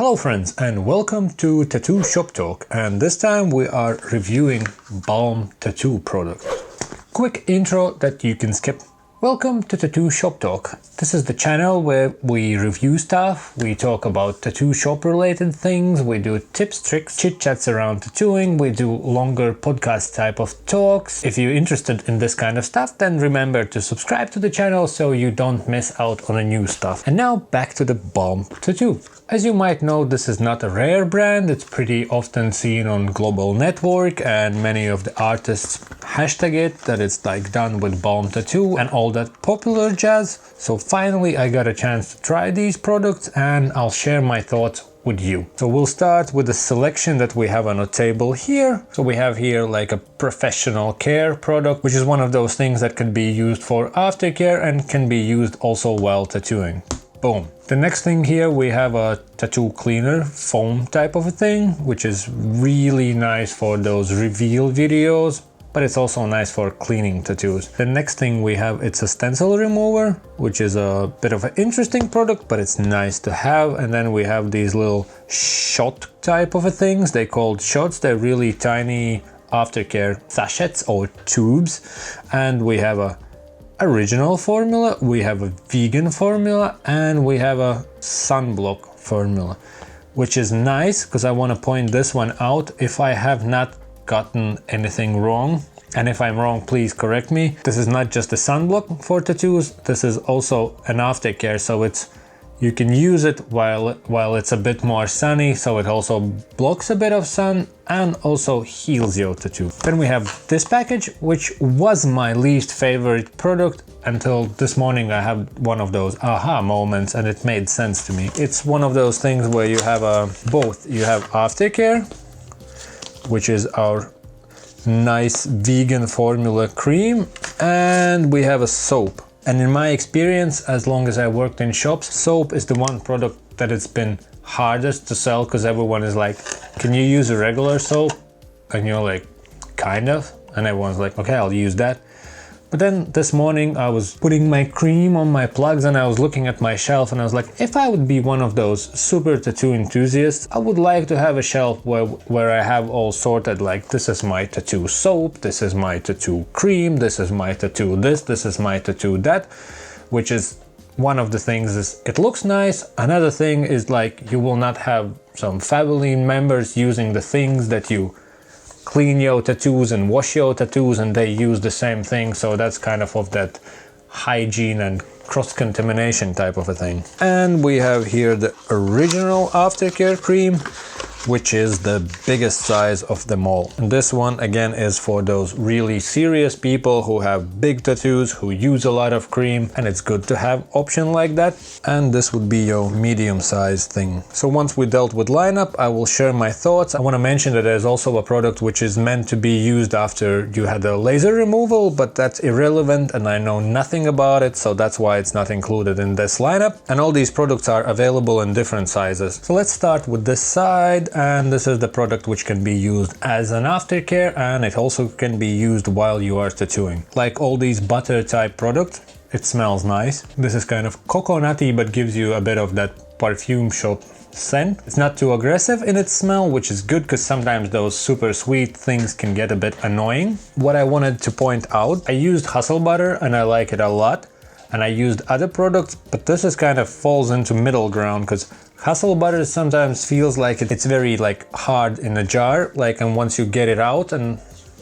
Hello friends and welcome to Tattoo Shop Talk, and this time we are reviewing Balm tattoo product. Quick intro that you can skip. Welcome to Tattoo Shop Talk. This is the channel where we review stuff, we talk about tattoo shop related things, we do tips, tricks, chit chats around tattooing, we do longer podcast type of talks. If you're interested in this kind of stuff, then remember to subscribe to the channel so you don't miss out on the new stuff. And now back to the Balm tattoo. As you might know, this is not a rare brand, it's pretty often seen on Global Network, and many of the artists hashtag it, that it's like done with Balm tattoo and all that popular jazz. So finally I got a chance to try these products and I'll share my thoughts with you. So we'll start with the selection that we have on a table here. So we have here like a professional care product, which is one of those things that can be used for aftercare and can be used also while tattooing. Boom. The next thing here we have a tattoo cleaner foam type of a thing, which is really nice for those reveal videos, but it's also nice for cleaning tattoos. The next thing we have, it's a stencil remover, which is a bit of an interesting product, but it's nice to have. And then we have these little shot type of a things. They're called shots. They're really tiny aftercare sachets or tubes. And we have a original formula, we have a vegan formula, and we have a sunblock formula, which is nice because I want to point this one out. If I have not gotten anything wrong, and if I'm wrong, please correct me. This is not just a sunblock for tattoos, this is also an aftercare, so you can use it while it's a bit more sunny, so it also blocks a bit of sun and also heals your tattoo. Then we have this package, which was my least favorite product until this morning. I had one of those aha moments and it made sense to me. It's one of those things where you have both. You have Aftercare, which is our nice vegan formula cream, and we have a soap. And in my experience, as long as I worked in shops, soap is the one product that it's been hardest to sell, because everyone is like, can you use a regular soap? And you're like, kind of. And everyone's like, okay, I'll use that. But then this morning I was putting my cream on my plugs and I was looking at my shelf and I was like, if I would be one of those super tattoo enthusiasts, I would like to have a shelf where I have all sorted, like, this is my tattoo soap, this is my tattoo cream, this is my tattoo this is my tattoo that, which is one of the things is it looks nice. Another thing is like you will not have some family members using the things that you clean your tattoos and wash your tattoos and they use the same thing, so that's kind of that hygiene and cross-contamination type of a thing. And we have here the original Aftercare Cream, which is the biggest size of them all. And this one again is for those really serious people who have big tattoos, who use a lot of cream, and it's good to have option like that. And this would be your medium size thing. So once we dealt with lineup, I will share my thoughts. I want to mention that there's also a product which is meant to be used after you had a laser removal, but that's irrelevant and I know nothing about it, so that's why it's not included in this lineup. And all these products are available in different sizes. So let's start with this side. And this is the product which can be used as an aftercare, and it also can be used while you are tattooing. Like all these butter type products, it smells nice. This is kind of coconutty but gives you a bit of that perfume shop scent. It's not too aggressive in its smell, which is good because sometimes those super sweet things can get a bit annoying. What I wanted to point out, I used Hustle Butter and I like it a lot. And I used other products, but this is kind of falls into middle ground because Hustle Butter sometimes feels like it's very like hard in a jar, like, and once you get it out and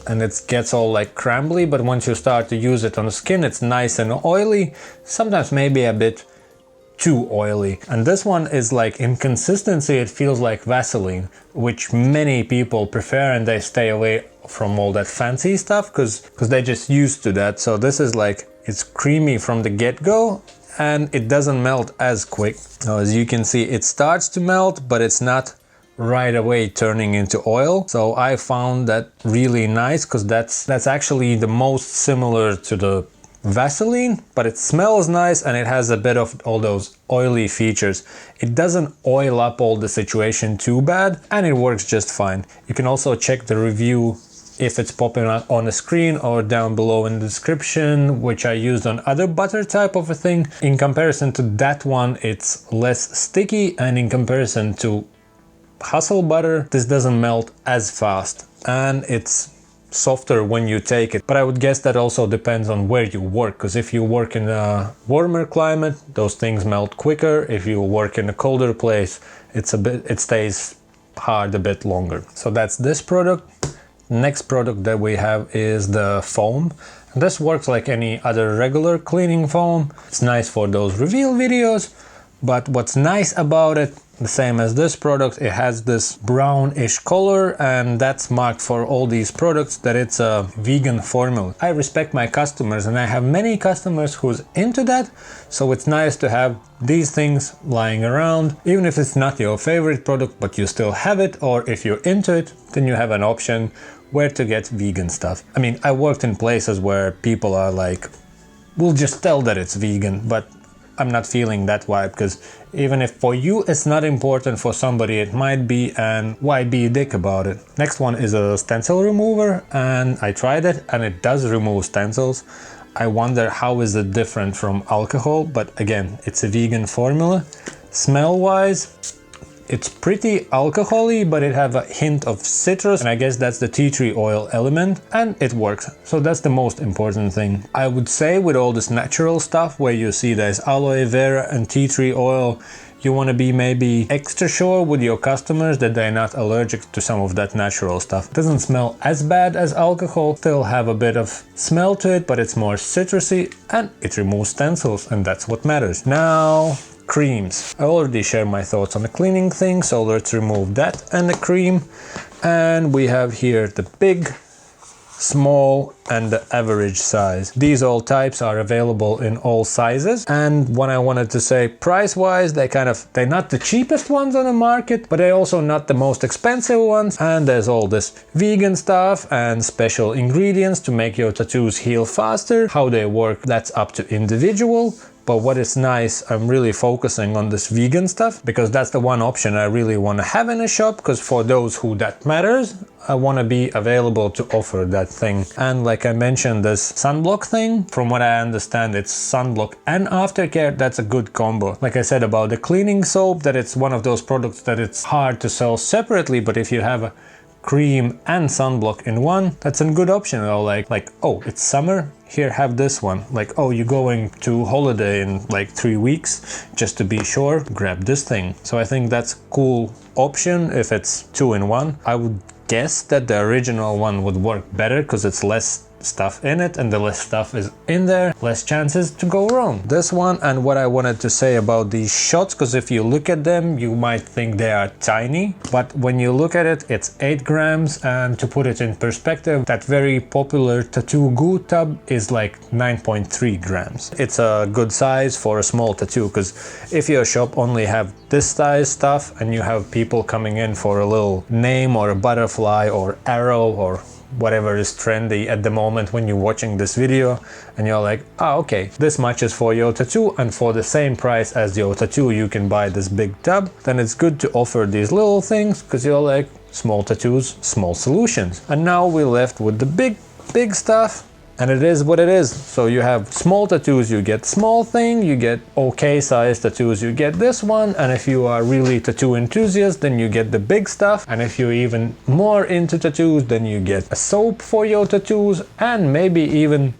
it gets all like crumbly, but once you start to use it on the skin, it's nice and oily, sometimes maybe a bit too oily. And this one is like in consistency, it feels like Vaseline, which many people prefer and they stay away from all that fancy stuff because they're just used to that. So this is like, it's creamy from the get-go and it doesn't melt as quick. Now, as you can see, it starts to melt, but it's not right away turning into oil. So I found that really nice because that's actually the most similar to the Vaseline, but it smells nice and it has a bit of all those oily features. It doesn't oil up all the situation too bad and it works just fine. You can also check the review if it's popping up on the screen or down below in the description, which I used on other butter type of a thing. In comparison to that one, it's less sticky, and in comparison to Hustle butter, this doesn't melt as fast, and it's softer when you take it. But I would guess that also depends on where you work, because if you work in a warmer climate, those things melt quicker. If you work in a colder place, it stays hard a bit longer. So that's this product. Next product that we have is the foam. This works like any other regular cleaning foam. It's nice for those reveal videos, but what's nice about it, the same as this product, it has this brownish color, and that's marked for all these products that it's a vegan formula. I respect my customers, and I have many customers who's into that, so it's nice to have these things lying around, even if it's not your favorite product, but you still have it, or if you're into it, then you have an option where to get vegan stuff. I mean, I worked in places where people are like, we'll just tell that it's vegan, but I'm not feeling that vibe, because even if for you it's not important, for somebody it might be, and why be a dick about it? Next one is a stencil remover, and I tried it and it does remove stencils. I wonder how is it different from alcohol, but again, it's a vegan formula. Smell wise, it's pretty alcohol-y, but it have a hint of citrus, and I guess that's the tea tree oil element, and it works. So that's the most important thing. I would say with all this natural stuff where you see there's aloe vera and tea tree oil, you want to be maybe extra sure with your customers that they're not allergic to some of that natural stuff. It doesn't smell as bad as alcohol, still have a bit of smell to it, but it's more citrusy, and it removes stencils, and that's what matters. Now, creams. I already shared my thoughts on the cleaning thing, so let's remove that and the cream. And we have here the big, small, and the average size. These all types are available in all sizes. And what I wanted to say, price-wise, they're not the cheapest ones on the market, but they're also not the most expensive ones. And there's all this vegan stuff and special ingredients to make your tattoos heal faster. How they work, that's up to individual. But what is nice, I'm really focusing on this vegan stuff, because that's the one option I really want to have in a shop, because for those who that matters, I want to be available to offer that thing. And like I mentioned, this sunblock thing, from what I understand, it's sunblock and aftercare. That's a good combo. Like I said about the cleaning soap, that it's one of those products that it's hard to sell separately, but if you have a cream and sunblock in one, that's a good option. Like, oh, it's summer, here, have this one. Like, oh, you're going to holiday in like 3 weeks, just to be sure, grab this thing. So I think that's a cool option if it's 2 in 1. I would guess that the original one would work better, because it's less stuff in it, and the less stuff is in there, less chances to go wrong. This one, and what I wanted to say about these shots, because if you look at them, you might think they are tiny, but when you look at it, it's 8 grams, and to put it in perspective, that very popular tattoo goo tub is like 9.3 grams. It's a good size for a small tattoo, because if your shop only have this size stuff, and you have people coming in for a little name or a butterfly or arrow or whatever is trendy at the moment when you're watching this video, and you're like, oh, okay, this much is for your tattoo, and for the same price as your tattoo you can buy this big tub, then it's good to offer these little things, because you're like, small tattoos, small solutions. And now we're left with the big stuff, and it is what it is. So you have small tattoos, you get small thing, you get okay size tattoos, you get this one, and if you are really tattoo enthusiast, then you get the big stuff, and if you're even more into tattoos, then you get a soap for your tattoos, and maybe even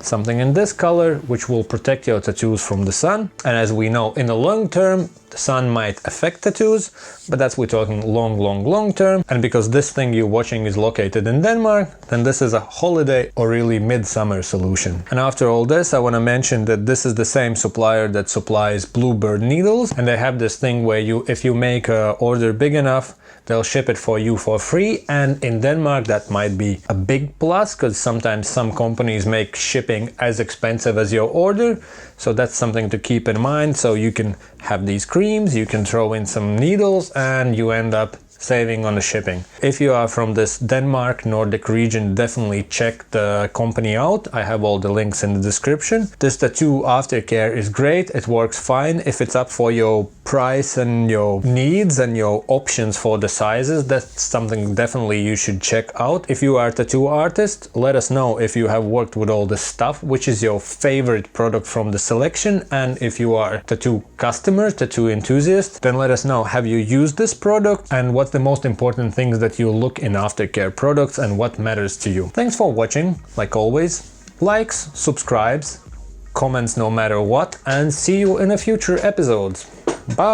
something in this color, which will protect your tattoos from the sun. And as we know, in the long term, the sun might affect tattoos, but we're talking long term. And because this thing you're watching is located in Denmark, then this is a holiday or really midsummer solution. And after all this, I want to mention that this is the same supplier that supplies Bluebird needles, and they have this thing where if you make an order big enough, they'll ship it for you for free. And in Denmark, that might be a big plus, because sometimes some companies make shipping as expensive as your order. So that's something to keep in mind. So you can have these creams, you can throw in some needles, and you end up saving on the shipping. If you are from this Denmark, Nordic region, definitely check the company out. I have all the links in the description. This tattoo aftercare is great. It works fine. If it's up for your price and your needs and your options for the sizes, that's something definitely you should check out. If you are a tattoo artist, let us know if you have worked with all this stuff, which is your favorite product from the selection. And if you are a tattoo customer, tattoo enthusiast, then let us know, have you used this product and what's the most important things that you look in aftercare products and what matters to you. Thanks for watching. Like always, likes, subscribes, comments no matter what, and see you in a future episodes. Bye!